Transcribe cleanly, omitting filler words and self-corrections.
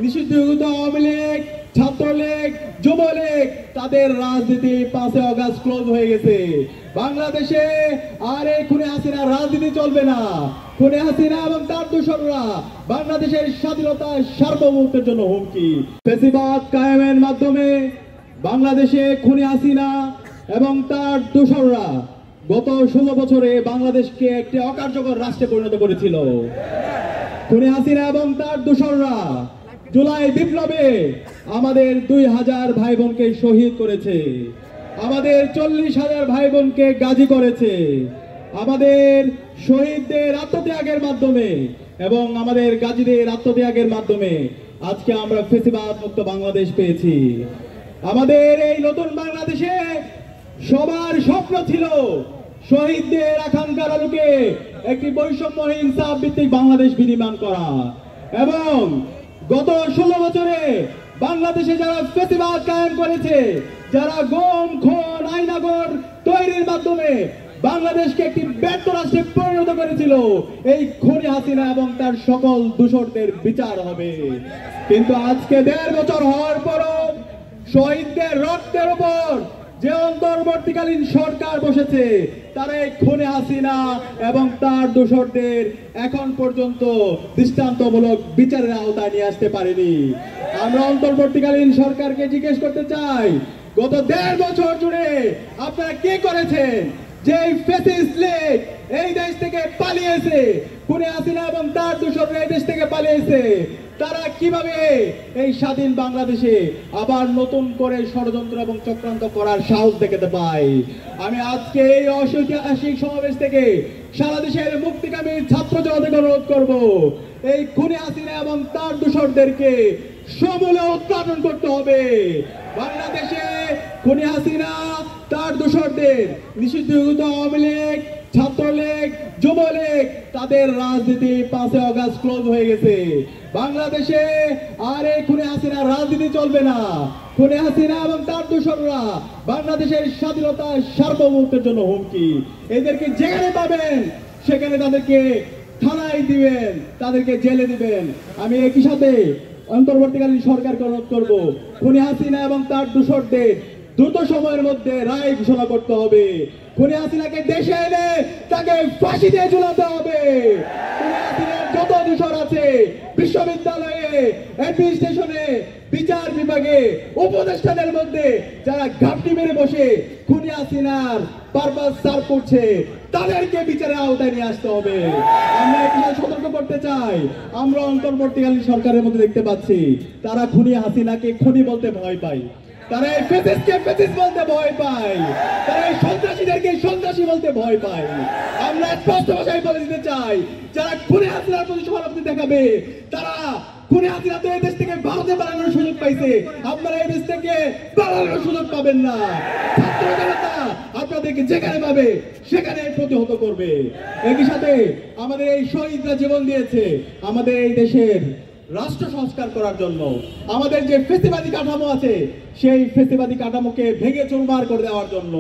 নিষিদ্ধঘোষিত আওয়ামী লীগ, ছাত্রলীগ, যুবলীগ তাদের রাজনীতি 5 August close হয়ে গেছে। বাংলাদেশে আর এই খুনে হাসিনার রাজনীতি চলবে না। খুনে হাসিনা এবং তার দোসররা বাংলাদেশের স্বাধীনতা সার্বভৌমত্বের জন্য হুমকি। ফ্যাসিবাদ কায়েমের মাধ্যমে বাংলাদেশে খুনে হাসিনা এবং তার দোসররা গত 16 বছরে বাংলাদেশকে একটি অকার্যকর রাষ্ট্রে পরিণত করেছিল। খুনে হাসিনা এবং তার দোসররা জুলাই বিপ্লবে আমাদের 2000 ভাই বোনকে শহীদ করেছে, আমাদের 40,000 ভাই বোনকে গাজী করেছে। আমাদের শহীদদের আত্মত্যাগের মাধ্যমে এবং আমাদের গাজীদের আত্মত্যাগের মাধ্যমে আজকে আমরা ফ্যাসিবাদ মুক্ত বাংলাদেশ পেয়েছি। আমাদের এই নতুন বাংলাদেশে সবার স্বপ্ন ছিল শহীদদের আকাঙ্ক্ষার আলোকে একটি বৈষম্যহীন ইনসাফ ভিত্তিক বাংলাদেশ বিনির্মাণ করা। এবং গত 16 বছরে বাংলাদেশে যারা ফ্যাসিবাদ কায়েম করেছে, যারা গুম, খুন, আইনাগর তৈরির মাধ্যমে বাংলাদেশকে একটি ব্যর্থ রাষ্ট্রে পরিণত করেছিল, এই খুনি হাসিনা এবং তার সকল দোষরদের বিচার হবে। কিন্তু আজকে 1.5 বছর হওয়ার পরও শহীদদের রক্তের উপর যে অন্তর্বর্তীকালীন সরকার বসেছে, তারা এই খুনে হাসিনা এবং তার দোসরদের এখন পর্যন্ত দৃষ্টান্তমূলক বিচারের আওতায় নিয়ে আসতে পারেনি। আমরা অন্তর্বর্তীকালীন সরকারকে জিজ্ঞেস করতে চাই, গত 1.5 বছর জুড়ে আপনারা কি করেছেন? যে ফ্যাসিস্ট লীগ এই দেশ থেকে পালিয়েছে, খুনে হাসিনা এবং তার দোসররা এই দেশ থেকে পালিয়েছে, তারা কিভাবে এই স্বাধীন বাংলাদেশে আবার নতুন করে ষড়যন্ত্র এবং চক্রান্ত করার সাহস দেখাতে পায়? আমি আজকে এই ঐতিহাসিক সমাবেশ থেকে সারা দেশের মুক্তিকামী ছাত্র জনতাকে অনুরোধ করব, এই খুনে হাসিনা এবং তার দোসরদেরকে সমূলে উৎপাদন করতে হবে। বাংলাদেশে খুনে হাসিনা, তার দোসরদের, নিষিদ্ধঘোষিত আওয়ামী লীগ, ছাত্রলীগ, যুবলীগ তাদের রাজনীতি 5 আগস্ট ক্লোজ হয়ে গেছে। বাংলাদেশে আর এই খুনে হাসিনার রাজনীতি চলবে না। খুনে হাসিনা এবং তার দোসররা বাংলাদেশের স্বাধীনতা সার্বভৌমত্বের জন্য হুমকি। এদেরকে যেখানে পাবেন সেখানে তাদেরকে থানায় দিবেন, তাদেরকে জেলে দিবেন। আমি একই সাথে অন্তর্বর্তীকালীন সরকারকে অনুরোধ করবো, খুনি হাসিনা এবং তার দোসরদের দ্রুত সময়ের মধ্যে রায় ঘোষণা করতে হবে। খুনি হাসিনাকে দেশে এনে তাকে ফাঁসি দিয়ে ঝুলাতে হবে। খুনি হাসিনার যত দোসর আছে বিশ্ববিদ্যালয়ে, অ্যাডমিনিস্ট্রেশনে, বিচার বিভাগে, উপদেষ্টাদের মধ্যে যারা ঘাপটি মেরে বসে খুনি হাসিনার পারপাস সার্ভ করছে, তাদেরকে বিচারের আওতায় নিয়ে আসতে হবে। আমরা এখানে সতর্ক করতে চাই, আমরা অন্তর্বর্তীকালীন সরকারের মধ্যে দেখতে পাচ্ছি তারা খুনি হাসিনাকে খুনি বলতে ভয় পায়, তারা এই ফ্যাসিস্টকে ফ্যাসিস্ট বলতে ভয় পায়, তারা এই সন্ত্রাসীদেরকে সন্ত্রাসী বলতে ভয় পায়। আমরা স্পষ্ট ভাষায় বলে দিতে চাই, যারা খুনি হাসিনার প্রতি সহানুভূতি দেখাবে, তারা খুনি হাসিনা তো এই দেশ থেকে ভারতে পালানোর সুযোগ পাইছে, আপনারা এই দেশ থেকে পালানোর সুযোগ পাবেন না। ছাত্র জনতা আপনাদেরকে যেখানে পাবে সেখানে প্রতিহত করবে। একই সাথে আমাদের এই শহীদরা জীবন দিয়েছে আমাদের এই দেশের রাষ্ট্র সংস্কার করার জন্য। আমাদের যে ফ্যাসিবাদী কাঠামো আছে সেই ফ্যাসিবাদী কাঠামোকে ভেঙে চুরমার করে দেওয়ার জন্য।